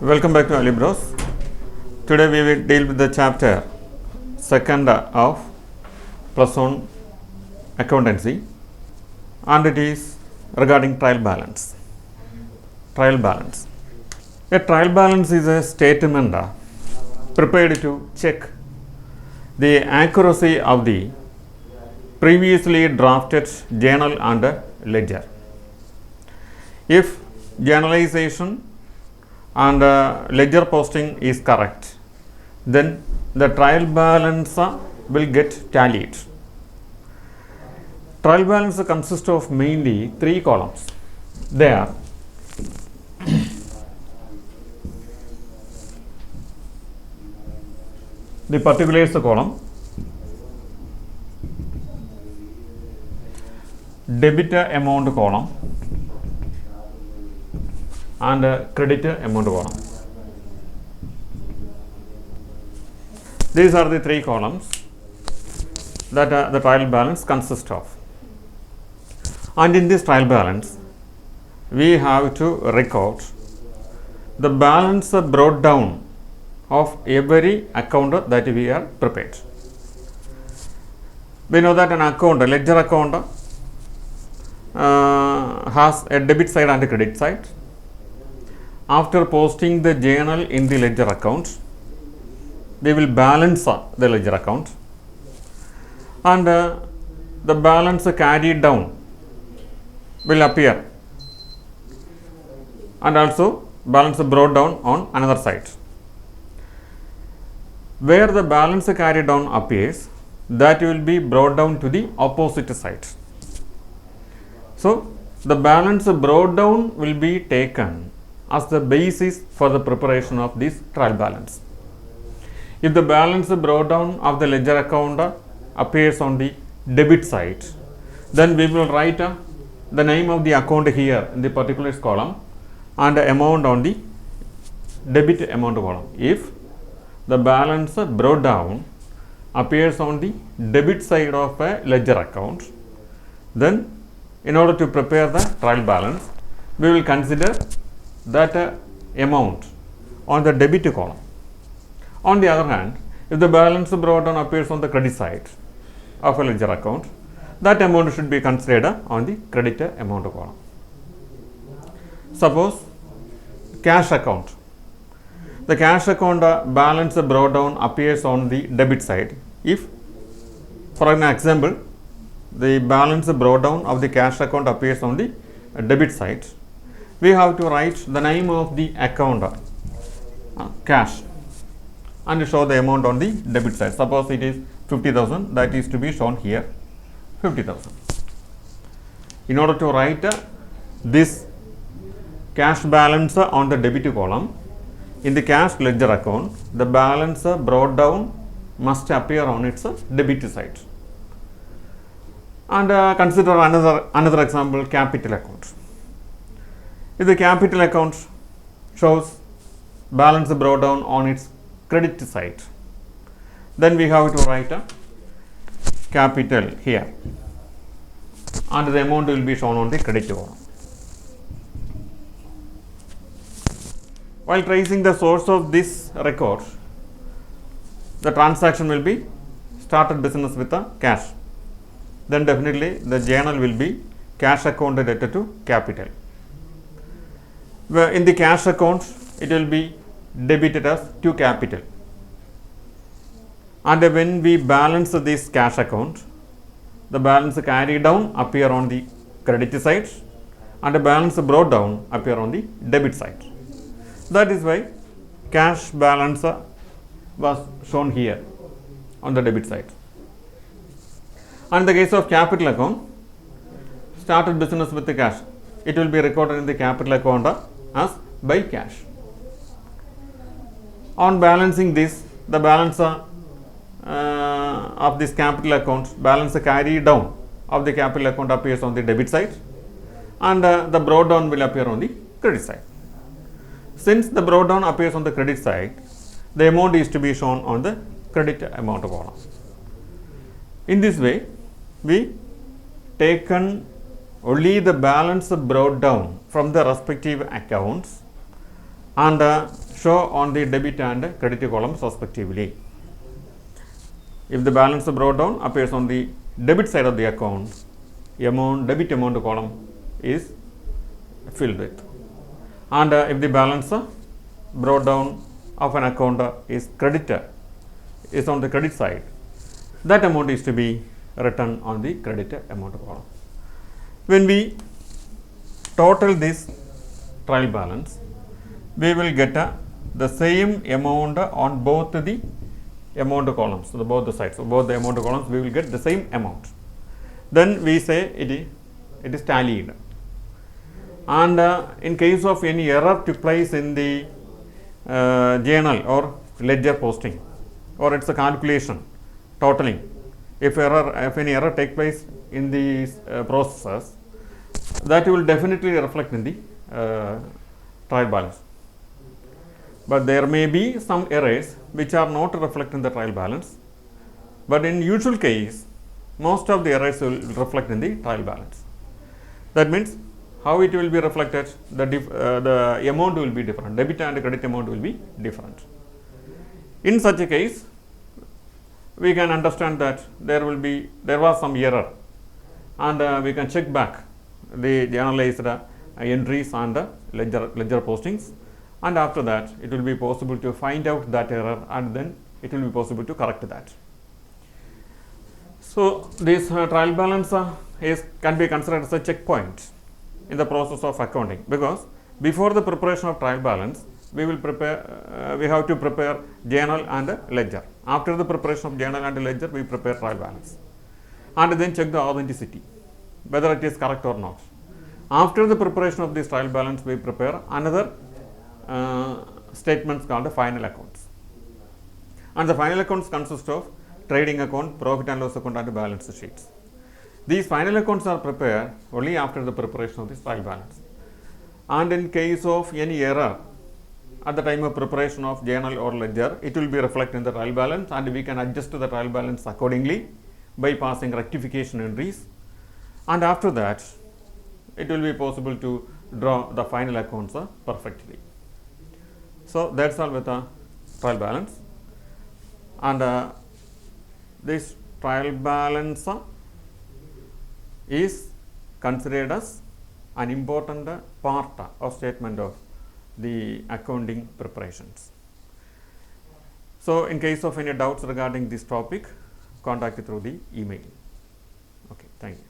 Welcome back to Alibros. Today we will deal with the chapter second of plus one accountancy, and it is regarding trial balance. Trial balance. A trial balance is a statement prepared to check the accuracy of the previously drafted journal and ledger. If journalization and ledger posting is correct, then the trial balance will get tallied. Trial balance consists of mainly three columns. They are the particulars column, debit amount column, and credit amount column. These are the three columns that the trial balance consists of. And in this trial balance, we have to record the balance brought down of every account that we are prepared. We know that an account, a ledger account, has a debit side and a credit side. After posting the journal in the ledger account, we will balance the ledger account, and the balance carried down will appear, and also balance brought down on another side. Where the balance carried down appears, that will be brought down to the opposite side. So, the balance brought down will be taken as the basis for the preparation of this trial balance. If the balance brought down of the ledger account appears on the debit side, then we will write the name of the account here in the particulars column and the amount on the debit amount column. If the balance brought down appears on the debit side of a ledger account, then in order to prepare the trial balance, we will consider that amount on the debit column. On the other hand, if the balance brought down appears on the credit side of a ledger account, that amount should be considered on the credit amount column. Suppose cash account. The cash account balance brought down appears on the debit side. If, for an example, the balance brought down of the cash account appears on the debit side, we have to write the name of the account cash and show the amount on the debit side. Suppose it is 50,000, that is to be shown here 50,000. In order to write this cash balance on the debit column, in the cash ledger account, the balance brought down must appear on its debit side. And consider another example, capital account. If the capital account shows balance brought down on its credit side, then we have to write a capital here, and the amount will be shown on the credit column. While tracing the source of this record, the transaction will be started business with a cash. Then definitely the journal will be cash account debted to capital. Where in the cash account, it will be debited as to capital. And when we balance this cash account, the balance carried down appear on the credit side, and the balance brought down appear on the debit side. That is why cash balance was shown here on the debit side. And in the case of capital account, started business with the cash, it will be recorded in the capital account as by cash. On balancing this, the balance of this capital account, balance carried down of the capital account appears on the debit side, and the brought down will appear on the credit side. Since the brought down appears on the credit side, the amount is to be shown on the credit amount column. In this way, we taken only the balance brought down from the respective accounts and show on the debit and credit columns respectively. If the balance brought down appears on the debit side of the account, debit amount column is filled with. And if the balance brought down of an account is on the credit side, that amount is to be written on the credit amount column. When we total this trial balance, we will get the same amount on both the amount columns, so both the sides. So both the amount columns we will get the same amount. Then we say it is tallied. And in case of any error took place in the journal or ledger posting, or it's a calculation, totaling, if any error take place in these processes, that will definitely reflect in the trial balance. But there may be some errors which are not reflected in the trial balance, but in usual case most of the errors will reflect in the trial balance. That means how it will be reflected, the amount will be different, debit and credit amount will be different. In such a case, we can understand that there was some error, and we can check back the journalized entries and the ledger postings, and after that it will be possible to find out that error, and then it will be possible to correct that. So this trial balance can be considered as a checkpoint in the process of accounting, because before the preparation of trial balance we have to prepare journal and ledger. After the preparation of journal and ledger, we prepare trial balance, and then check the authenticity, whether it is correct or not. After the preparation of this trial balance, we prepare another statements called the final accounts, and the final accounts consist of trading account, profit and loss account, and balance sheets. These final accounts are prepared only after the preparation of this trial balance, and in case of any error at the time of preparation of journal or ledger, it will be reflected in the trial balance, and we can adjust the trial balance accordingly by passing rectification entries, and after that it will be possible to draw the final accounts perfectly. So that's all with the trial balance, and this trial balance is considered as an important part of statement of the accounting preparations. So in case of any doubts regarding this topic, contact through the email. Okay, thank you.